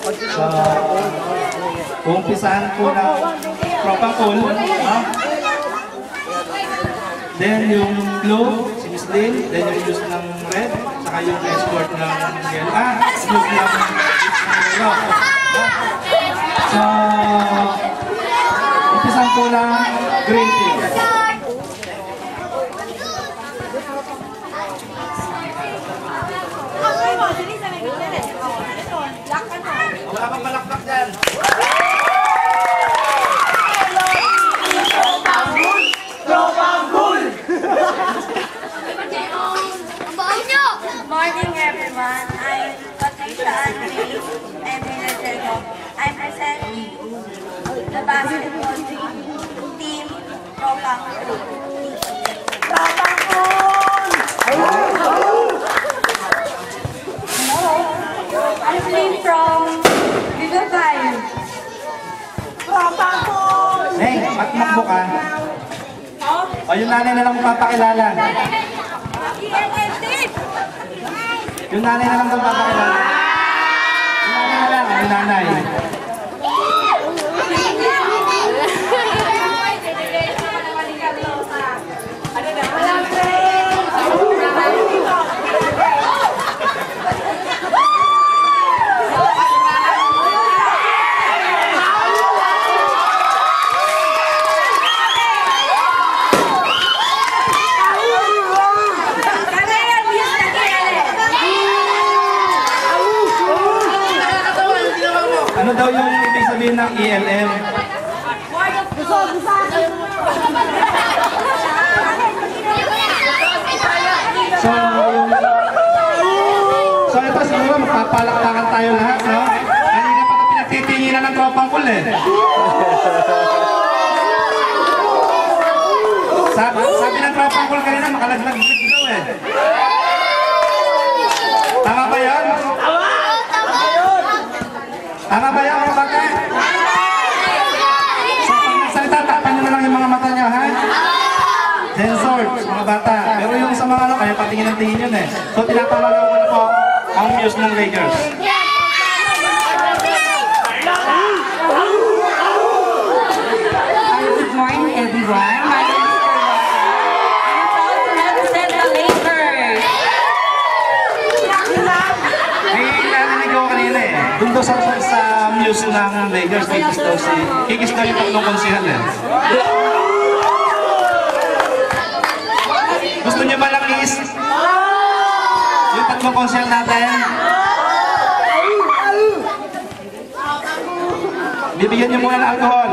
So, umpisahan po ng tropang pool. Then yung blue, si Miss Lynn. Then yung juice ng red. Saka yung escort ng yellow. Juice ng yellow. So, umpisahan po ng green team. Wala kang malakpak dyan. Morning everyone, I'm Patricia Andres and Minajego. I'm presenting the basketball team Tropang Pool. Tropang Pool! I'm playing from Bigabay. Tropang Pool! Hey, matmakbo ka. O yung nanay na lang magpapakilala. Yung nanay na lang magpapakilala. Yung nanay na lang, yung nanay. Ano daw yung ibig sabihin ng ELM? So ito siguro magpapalakpakan tayo lahat, no? Kanina pa ito pinagtitinginan ng tropang pool eh. Sabi ng tropang pool kanina makalaglag daw eh. Tama ba yan? Tama ba yan mga bata? So pag nagsalita, takpan nyo na lang yung mga mata nyo, ha? Sensors, mga bata. Pero yung sa mga ano, kaya patingin ng tingin yun eh. So tinatawag ko na po ang muse ng Lakers. Good morning everyone. My name is Carla. I'm proud to represent the Lakers. May narinig ko kanina eh. Doon daw sa muse ng Lakers, kikis daw yung tatlong konsihal eh. Gusto niyo ba lang kiss? Yung tatlong konsihal natin? Bibigyan niyo muna ng alcohol.